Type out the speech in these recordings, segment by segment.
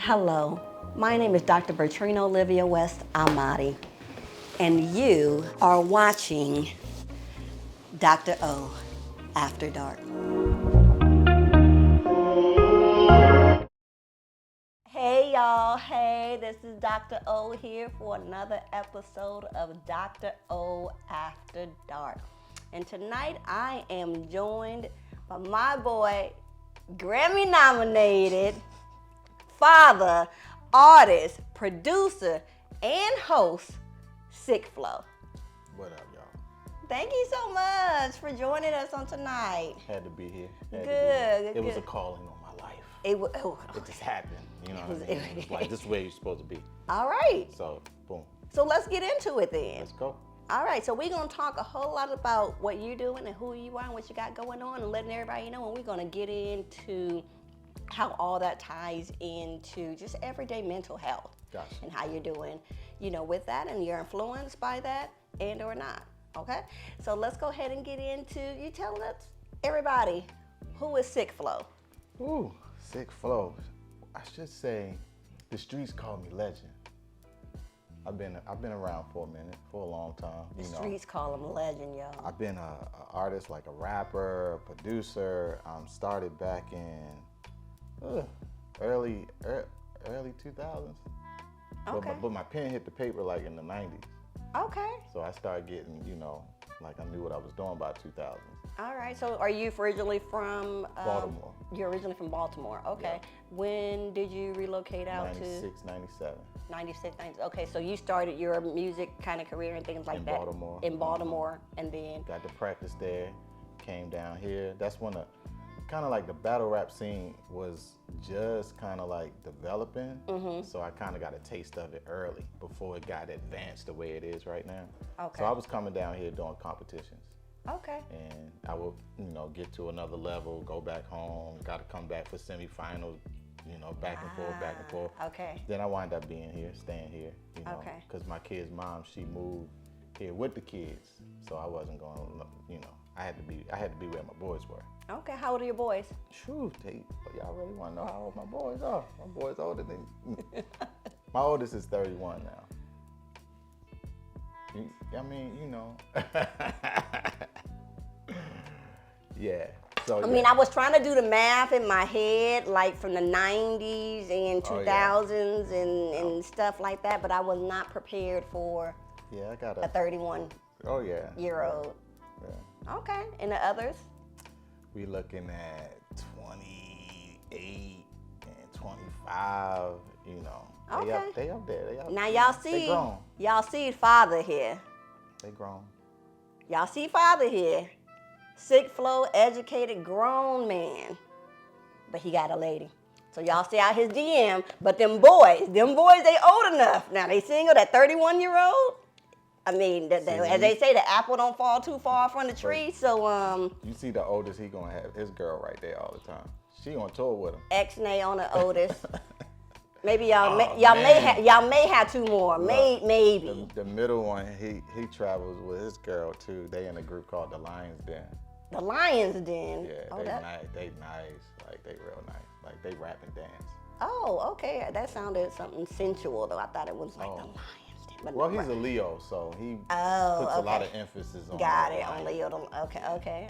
Hello, my name is Dr. Bertrina Olivia West Amati, and you are watching Dr.O After Dark. Hey y'all, hey, this is Dr. O here for another episode of Dr.O After Dark. And tonight I am joined by my boy, Grammy nominated father, artist, producer, and host, Sick Flow. What up, y'all? Thank you so much for joining us on tonight. Had to be here. Good. It was a calling on my life. It just happened. You know what I mean? It was like, this is where you're supposed to be. All right. So, boom. So let's get into it then. Let's go. All right, so we're going to talk a whole lot about what you're doing and who you are and what you got going on and letting everybody know. And we're going to get into how all that ties into just everyday mental health. Gotcha. And how you're doing, with that and you're influenced by that and or not, okay? So let's go ahead and get into you telling us, everybody, who is Sick Flow? Ooh, Sick Flow. I should say the streets call me legend. I've been around for a minute, for a long time. The streets call him legend, y'all. I've been an artist, like a rapper, a producer. Started back in early 2000s. Okay. But my pen hit the paper like in the 90s. Okay. So I started getting, like I knew what I was doing by 2000s. All right. So are you originally from Baltimore. You're originally from Baltimore. Okay. Yeah. When did you relocate out 96, 97. 96, 90. Okay. So you started your music kind of career and things like that Baltimore. in Baltimore, and then Got to practice there. Came down here. That's when kind of like the battle rap scene was just kind of like developing. Mm-hmm. So I kind of got a taste of it early before it got advanced the way it is right now. Okay. So I was coming down here doing competitions. Okay. And I would, get to another level, go back home, got to come back for semifinals, back and forth. Okay. Then I wind up being here, staying here, Okay. because my kid's mom, she moved here with the kids. So I wasn't going, I had to be where my boys were. Okay. How old are your boys? Shoot, y'all really want to know how old my boys are? My boys older than my oldest is 31 now. Yeah. So I was trying to do the math in my head, like from the 90s and 2000s and stuff like that, but I was not prepared for I got a 31 year old. Yeah. Okay. And the others? We looking at 28 and 25, Okay. They up there. They up Now They grown. y'all see father here. They grown. Y'all see father here. Sick Flow, educated, grown man. But he got a lady. So y'all see out his DM, but them boys, they old enough. Now they single, that 31-year-old. I mean, as they say, the apple don't fall too far from the tree. So You see the oldest he gonna have, his girl right there all the time. She on tour with him. X-nay on the oldest. Maybe y'all may have two more. Look, maybe. The middle one, he travels with his girl too. They in a group called the Lions Den. The Lions Den. Yeah, they nice. Like they real nice. Like they rap and dance. Oh, okay. That sounded something sensual though. I thought it was like the Lions Den. But well, he's a Leo, so he puts a lot of emphasis on. Got it on Leo. Okay.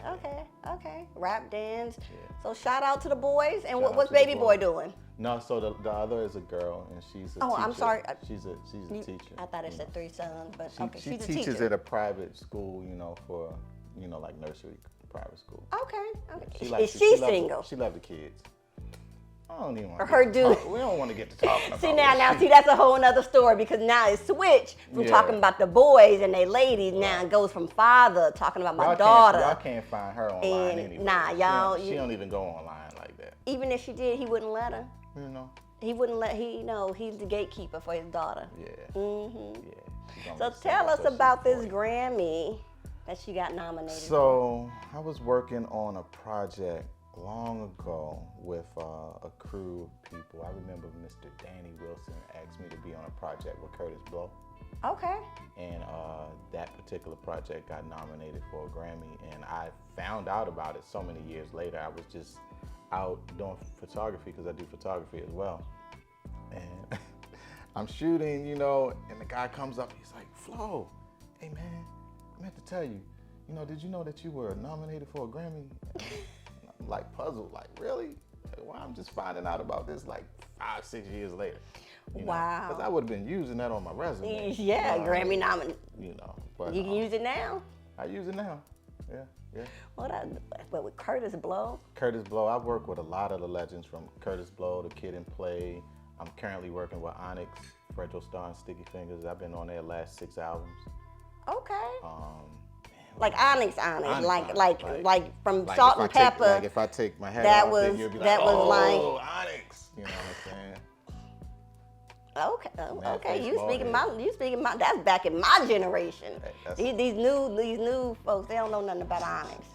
Rap dance. Yeah. So shout out to the boys. And what's baby boy doing? No, so the other is a girl, and she's a teacher. I'm sorry. She's a teacher. I thought it said three sons, but she she's a teaches teacher. at a private school, for like nursery private school. Okay. Is she single? She loves the kids. I don't even want or her dude. We don't want to get to talking about See, that's a whole nother story because now it's switched from talking about the boys and they ladies. Now it goes from father talking about my daughter. Y'all can't find her online anyway. She don't even go online like that. Even if she did, he wouldn't let her. He wouldn't let, he's the gatekeeper for his daughter. Yeah. Mm-hmm. Yeah. So tell us about this Grammy that she got nominated for. So I was working on a project long ago with a crew of people. I remember Mr. Danny Wilson asked me to be on a project with Curtis Blow. Okay. And that particular project got nominated for a Grammy, and I found out about it so many years later. I was just out doing photography because I do photography as well. And I'm shooting, you know, and the guy comes up, he's like, Flo, hey man, I meant to tell you, you know, did you know that you were nominated for a Grammy? I'm like puzzled, like really? Well, I'm just finding out about this like 5-6 years later. Wow. Because I would have been using that on my resume. Yeah, you know, Grammy nominated. You know, but You can use it now. I use it now. Yeah, yeah. But with Curtis Blow. Curtis Blow, I've worked with a lot of the legends from Curtis Blow to Kid and Play. I'm currently working with Onyx, Fredro Starr, and Sticky Fingers. I've been on their last 6 albums. Okay. Man, like Onyx, like from like Salt and Pepper. Like if I take my hat that off, was then you'll be that like, was oh, like Onyx. You know what I'm saying? Okay, okay. face You bald speaking head. you speaking my. That's back in my generation. Hey, These new folks, they don't know nothing about Onyx.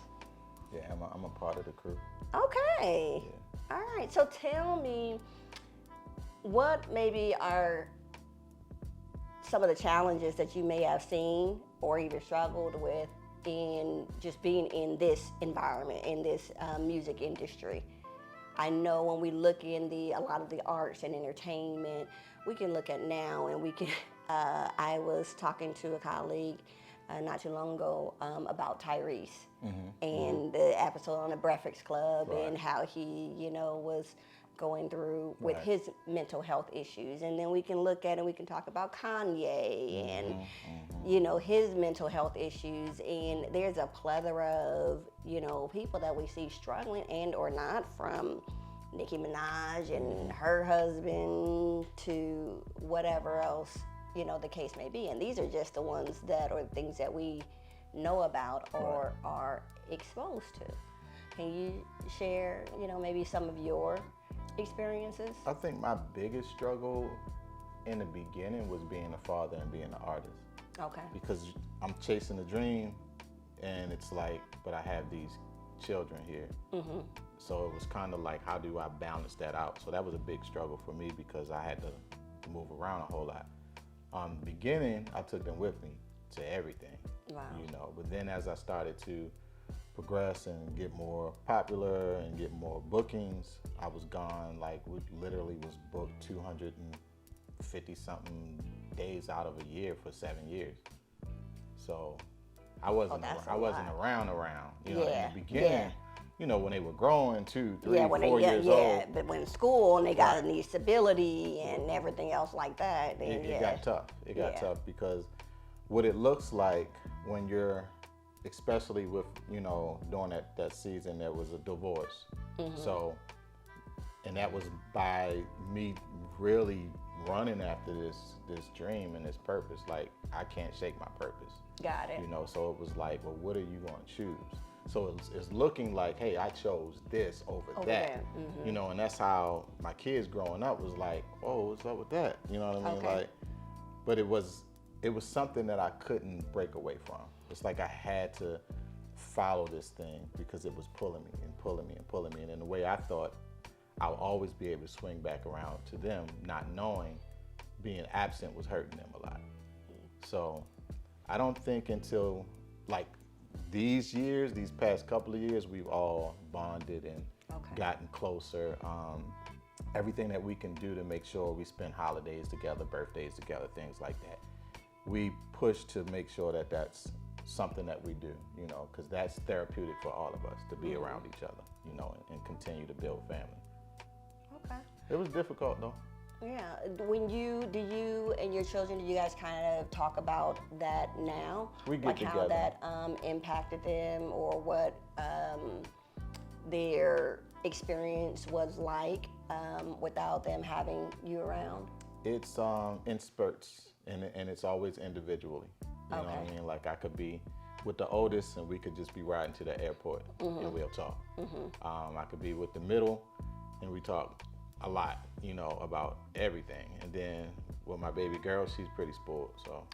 Yeah, I'm a part of the crew. Okay. Yeah. All right. So tell me, what maybe are some of the challenges that you may have seen or even struggled with in just being in this environment, in this music industry? I know when we look in a lot of the arts and entertainment, we can look at now and we can, I was talking to a colleague not too long ago about Tyrese and the episode on the Breakfast Club and how he, was going through with his mental health issues. And then we can look at and we can talk about Kanye and, his mental health issues. And there's a plethora of, people that we see struggling and or not, from Nicki Minaj and her husband to whatever else, the case may be. And these are just the ones that are things that we know about or are exposed to. Can you share, maybe some of your experiences? I think my biggest struggle in the beginning was being a father and being an artist. Okay. Because I'm chasing a dream, and it's like, but I have these children here. So it was kind of like, how do I balance that out? So that was a big struggle for me because I had to move around a whole lot. The beginning, I took them with me to everything. Wow. But then as I started to progress and get more popular and get more bookings, I was gone. Like, we literally was booked 250 something days out of a year for 7 years. So I wasn't around, in the beginning, when they were growing 2, 3, 4 years old. But when school and they got need stability and everything else like that, then it got tough. It got tough because what it looks like when you're, especially with, during that season, there was a divorce. So, and that was by me really running after this dream and this purpose. Like, I can't shake my purpose. Got it. So it was like, well, what are you going to choose? So it's looking like, hey, I chose this over that. And that's how my kids growing up was like, oh, what's up with that? You know what I mean? Okay. Like, but it was something that I couldn't break away from. It's like I had to follow this thing because it was pulling me and pulling me and pulling me. And in the way I thought, I'll always be able to swing back around to them, not knowing being absent was hurting them a lot. So I don't think until like these past couple of years, we've all bonded and gotten closer. Everything that we can do to make sure we spend holidays together, birthdays together, things like that. We push to make sure that that's something that we do, because that's therapeutic for all of us to be around each other, and continue to build family. Okay. It was difficult though. Yeah. Do you and your children, do you guys kind of talk about that now? We get like together. How that impacted them, or what their experience was like without them having you around? It's in spurts, and it's always individually. You know what I mean? Like, I could be with the oldest and we could just be riding to the airport and we'll talk. I could be with the middle and we talk a lot, about everything. And then with my baby girl, she's pretty spoiled, so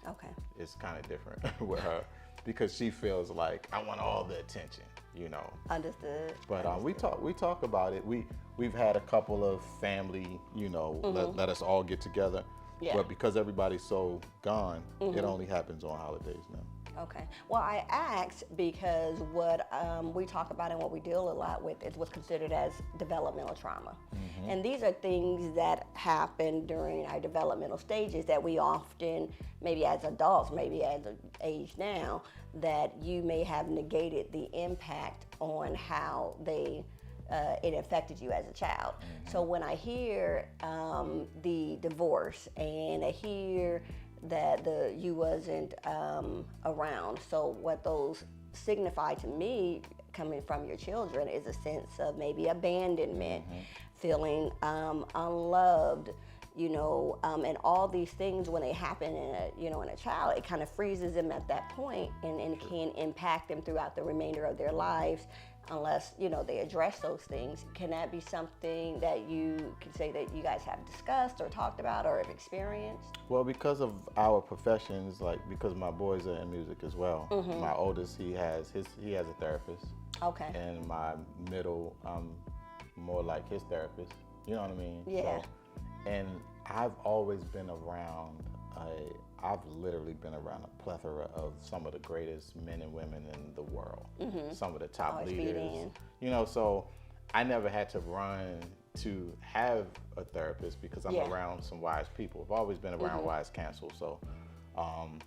it's kind of different with her because she feels like I want all the attention, Understood. But we talk about it. We've had a couple of family, let us all get together. Yeah. But because everybody's so gone, it only happens on holidays now. Okay. Well, I asked because what we talk about and what we deal a lot with is what's considered as developmental trauma. And these are things that happen during our developmental stages that we often, maybe as adults, maybe as an age now, that you may have negated the impact on how it affected you as a child. So when I hear the divorce and I hear that you wasn't around, so what those signify to me coming from your children is a sense of maybe abandonment, feeling unloved, and all these things when they happen in a child, it kind of freezes them at that point and can impact them throughout the remainder of their lives unless they address those things. Can that be something that you can say that you guys have discussed or talked about or have experienced? Well, because of our professions, like because my boys are in music as well. My oldest, he has a therapist. Okay. And my middle, more like his therapist. You know what I mean? Yeah. And I've always been around I've literally been around a plethora of some of the greatest men and women in the world. Some of the top leaders. So I never had to run to have a therapist because I'm around some wise people. I've always been around wise counsel. So,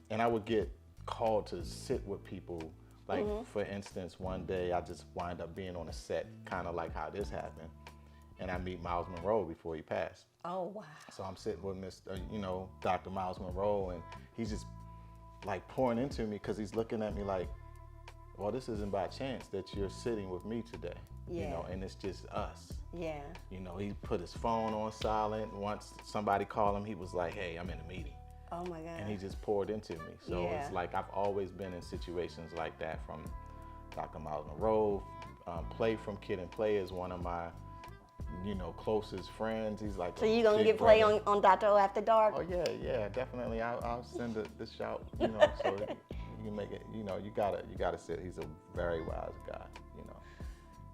and I would get called to sit with people. Like, for instance, one day I just wind up being on a set, kind of like how this happened. And I meet Miles Monroe before he passed. Oh, wow. So I'm sitting with Dr. Miles Monroe, and he's just like pouring into me because he's looking at me like, well, this isn't by chance that you're sitting with me today. And it's just us. Yeah. He put his phone on silent. Once somebody called him, he was like, hey, I'm in a meeting. Oh my God. And he just poured into me. So it's like I've always been in situations like that from Dr. Miles Monroe. Play from Kid and Play is one of my closest friends. He's like, so you gonna get play on Dr.O After Dark? Oh yeah, definitely. I'll send the shout, so you can make it. You gotta sit. He's a very wise guy,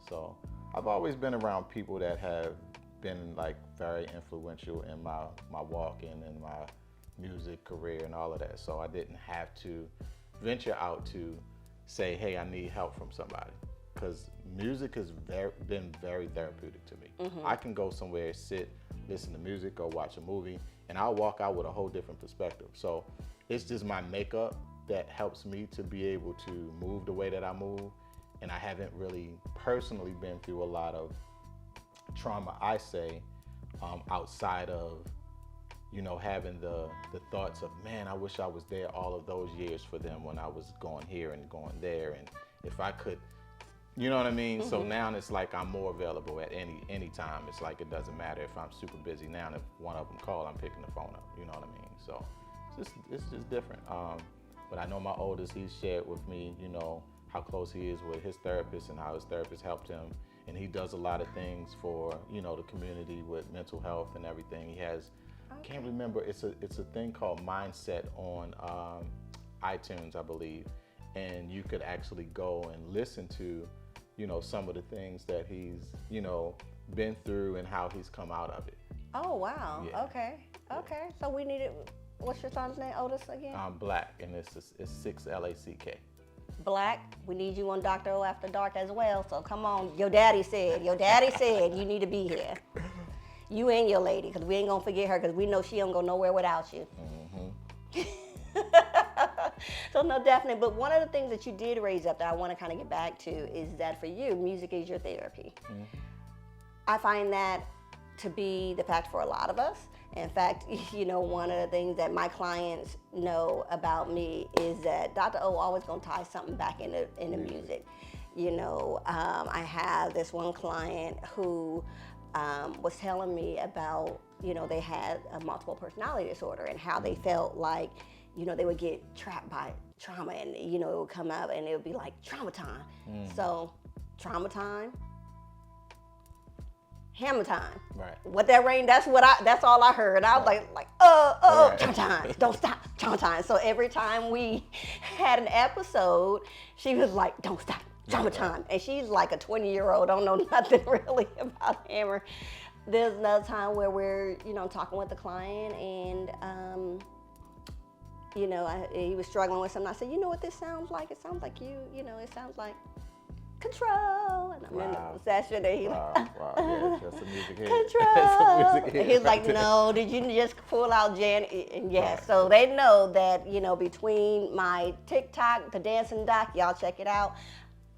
So I've always been around people that have been like very influential in my walking and my music career and all of that. So I didn't have to venture out to say, hey, I need help from somebody. Because music has been very therapeutic to me. I can go somewhere, sit, listen to music, go watch a movie, and I'll walk out with a whole different perspective. So it's just my makeup that helps me to be able to move the way that I move. And I haven't really personally been through a lot of trauma, I say, outside of, having the thoughts of, man, I wish I was there all of those years for them when I was going here and going there. And if I could, you know what I mean? So now it's like I'm more available at any time. It's like it doesn't matter if I'm super busy now. And if one of them call, I'm picking the phone up. You know what I mean? So it's just different. But I know my oldest, he's shared with me, how close he is with his therapist and how his therapist helped him. And he does a lot of things for, the community with mental health and everything. He has, I can't remember, it's a thing called Mindset on iTunes, I believe. And you could actually go and listen to, some of the things that he's, been through and how he's come out of it. Oh, wow. Yeah. Okay. So we needed, what's your son's name, oldest again? Black, and it's 6LACK. Black, we need you on Dr.O After Dark as well. So come on, your daddy said you need to be here. You and your lady, because we ain't gonna forget her, because we know she don't go nowhere without you. So no, definitely. But one of the things that you did raise up that I want to kind of get back to is that for you, music is your therapy. I find that to be the fact for a lot of us. In fact, one of the things that my clients know about me is that Dr.O always gonna tie something back into music. I have this one client who was telling me about, they had a multiple personality disorder and how they felt like, they would get trapped by trauma and, it would come up and it would be like trauma time. So trauma time, hammer time. Right. What that rain, that's all I heard. I was right. Trauma time, don't stop, trauma time. So every time we had an episode, she was like, don't stop, trauma time. And she's like a 20-year-old, don't know nothing really about hammer. There's another time where we're, talking with the client and you know, he was struggling with something. I said, you know what this sounds like? It sounds like you, you know, it sounds like Control. And I'm in the session and he Wow, yeah, that's a music hit. Control. That's a music hit He's right like, there. no, did you just pull out Jan? And yes, Right. so they know that, you know, between my TikTok, the dancing doc, y'all check it out,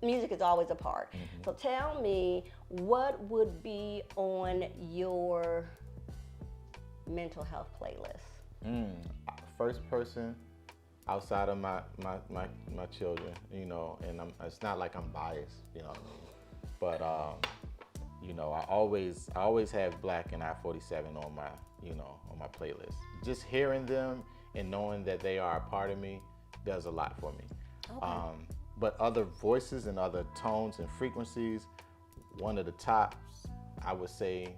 music is always a part. Mm-hmm. So tell me, what would be on your mental health playlist? First person outside of my children, you know, and it's not like I'm biased, you know what I mean? But you know, I always have Black and I-47 on my, you know, on my playlist. Just hearing them and knowing that they are a part of me does a lot for me. Okay. But other voices and other tones and frequencies, one of the tops, I would say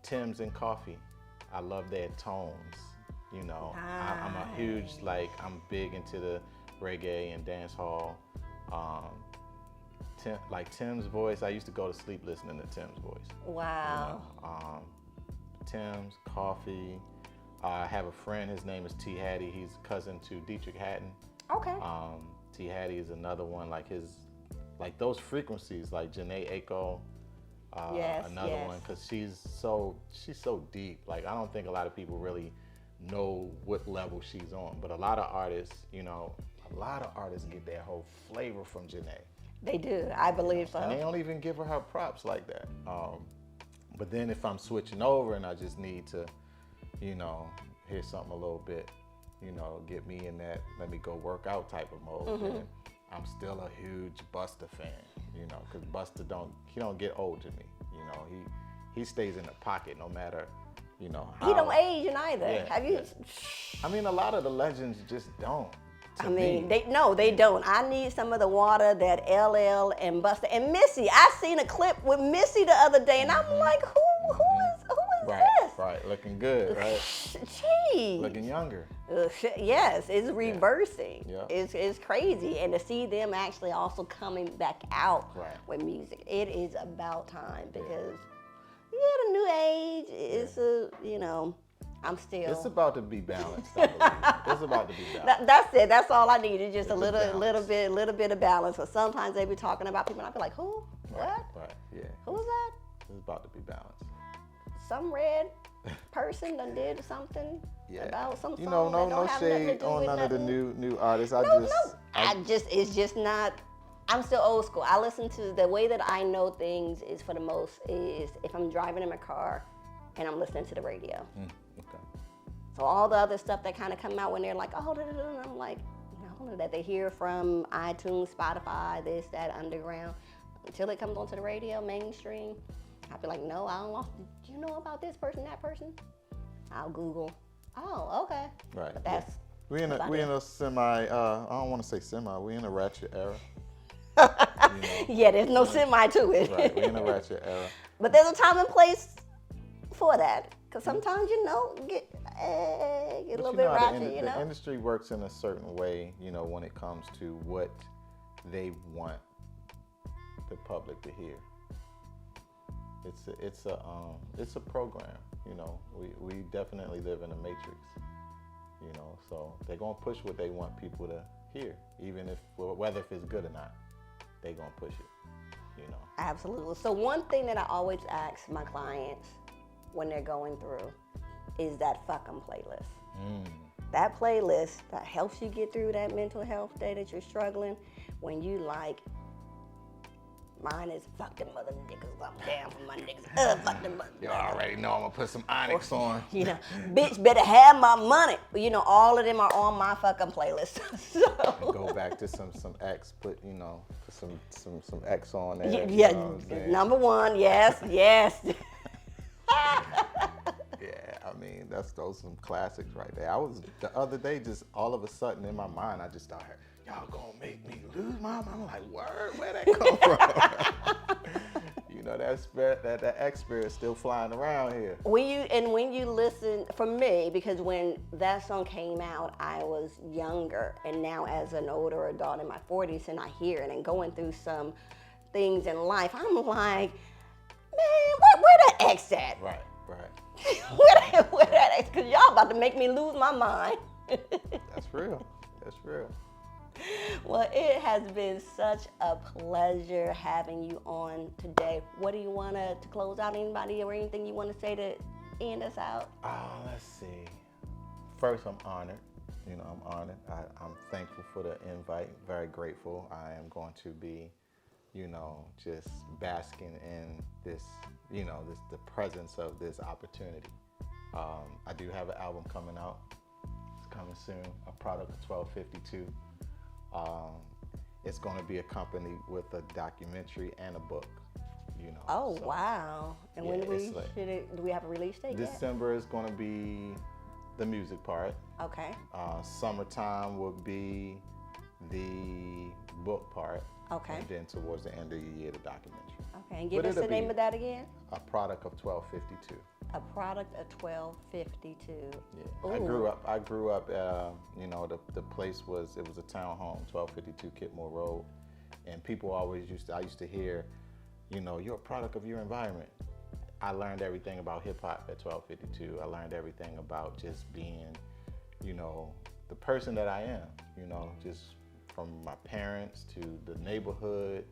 Tim's and Coffee. I love their tones. You know, I'm a huge, like, I'm big into the reggae and dance hall. Tim's voice, I used to go to sleep listening to Tim's voice. Wow. You know, Tim's, Coffee. I have a friend, his name is T. Hattie. He's cousin to Dietrich Haddon. Okay. T. Hattie is another one, like those frequencies, like Janae Aiko. Another one, because she's so deep. Like, I don't think a lot of people really know what level she's on, but a lot of artists, you know, get their whole flavor from Janae. They do, I believe so. And they don't even give her props like that. But then if I'm switching over and I just need to, you know, hear something a little bit, you know, get me in that let me go work out type of mode, then I'm still a huge Busta fan, you know, because Busta don't get old to me. You know, he stays in the pocket no matter, you know, how. He don't age either. Yeah, Have you? yeah. I mean, a lot of the legends just don't. I mean, they don't. I need some of the water that LL and Busta and Missy. I seen a clip with Missy the other day, and I'm like, who is Right, this? right, looking good, right? Jeez. Looking younger. Yes, it's reversing. Yeah. It's crazy, and to see them actually also coming back out Right. with music, it is about time because the new age is you know. I'm still. It's about to be balanced, I believe. It's about to be balanced. That's it. That's all I need is just a little balance. bit of balance. But sometimes they be talking about people, and I be like, who? What? Right, yeah. Who's that? It's about to be balanced. Some red person done did something about some song. You know, that no don't have nothing to shade do on with none of the nothing. new artists. It's just not. I'm still old school. I listen to the way that I know things is for the most is if I'm driving in my car and I'm listening to the radio. Okay. So all the other stuff that kind of come out when they're like, oh, and I'm like, no, that they hear from iTunes, Spotify, this, that, underground, until it comes onto the radio, mainstream. I'll be like, no, I don't know. Do you know about this person, that person? I'll Google. Oh, okay. Right. But that's we in a semi. I don't want to say semi. We in a ratchet era. Yeah, there's no semi to it. Right. We in a ratchet era. But there's a time and place for that. Because sometimes, you know, get a little bit ratchet, The industry works in a certain way, you know, when it comes to what they want the public to hear. It's a program, you know. We definitely live in a matrix, you know. So they're gonna push what they want people to hear, even whether if it's good or not, they're gonna push it, you know. Absolutely. So one thing that I always ask my clients when they're going through is that fuck 'em playlist. That playlist that helps you get through that mental health day that you're struggling when you like, mine is fuck them mother niggas, I'm down for my niggas, fuck them mother You already know I'm gonna put some Onyx on. You know, bitch better have my money. You know, all of them are on my fuck 'em playlist. So Go back to some X, put some X on there. yeah, you know what I'm saying? number one, yes. Yeah, I mean, those some classics right there. I was the other day just all of a sudden in my mind, I just started, y'all gonna make me lose my mind. I'm like, word, where that come from? You know, that X spirit still flying around here. When you listen, for me, because when that song came out, I was younger, and now as an older adult in my 40s, and I hear it and going through some things in life, I'm like, man, where that X at? Right. where that X? Because y'all about to make me lose my mind. That's real. That's real. Well, it has been such a pleasure having you on today. What do you want to close out? Anybody or anything you want to say to end us out? Let's see. First, I'm honored. I'm honored. I'm thankful for the invite. Very grateful. I am going to be, just basking in this, the presence of this opportunity. I do have an album coming out. It's coming soon. A product of 1252. It's going to be accompanied with a documentary and a book. Oh, so, wow. And when do we have a release date yet? December is going to be the music part. Okay. Summertime will be the book part. Okay. And then towards the end of the year, the documentary. Okay, and give us the name of that again. A product of 1252. A product of 1252. Yeah. Ooh. I grew up. The place was a townhome, 1252 Kitmore Road, and people always I used to hear, you're a product of your environment. I learned everything about hip hop at 1252. I learned everything about just being, the person that I am. Just from my parents to the neighborhood.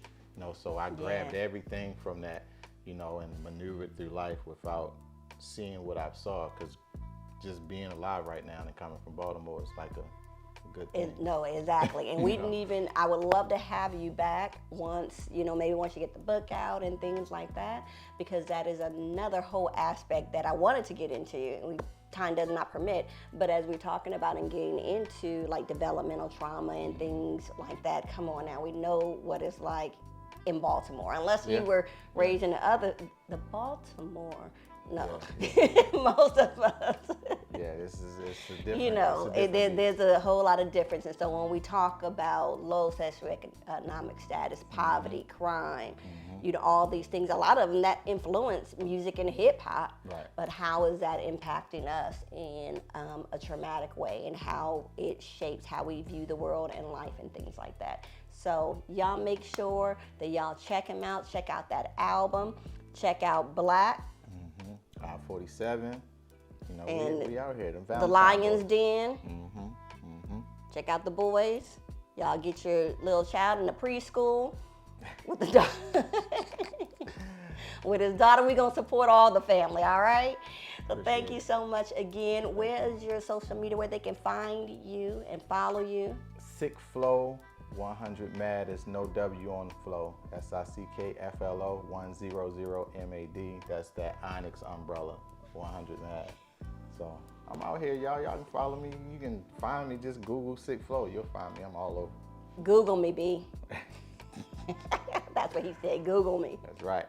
So I grabbed everything from that, and maneuvered through life without seeing what I saw, because just being alive right now and coming from Baltimore is like a good thing. No, exactly. And we didn't even, I would love to have you back once, maybe once you get the book out and things like that, because that is another whole aspect that I wanted to get into. Time does not permit, but as we're talking about and getting into like developmental trauma and things like that, come on now, we know what it's like in Baltimore, unless you were raised in the Baltimore. No, most of us. It's a different. There's a whole lot of difference. And so when we talk about low socioeconomic status, poverty, crime, all these things, a lot of them that influence music and hip hop. Right. But how is that impacting us in a traumatic way, and how it shapes how we view the world and life and things like that. So y'all make sure that y'all check him out. Check out that album. Check out Black. 47. And we out here. The Lion's Den. Check out The Boys. Y'all get your little child in the preschool with the daughter. With his daughter, we're gonna support all the family. All right. So thank you so much again. Where is your social media where they can find you and follow you? Sick Flow 100 Mad. Is no W on the flow. SICKFLO 100 MAD. That's that Onyx umbrella. 100 Mad. So I'm out here, y'all. Y'all can follow me. You can find me. Just Google Sick Flow. You'll find me. I'm all over. Google me, B. That's what he said. Google me. That's right.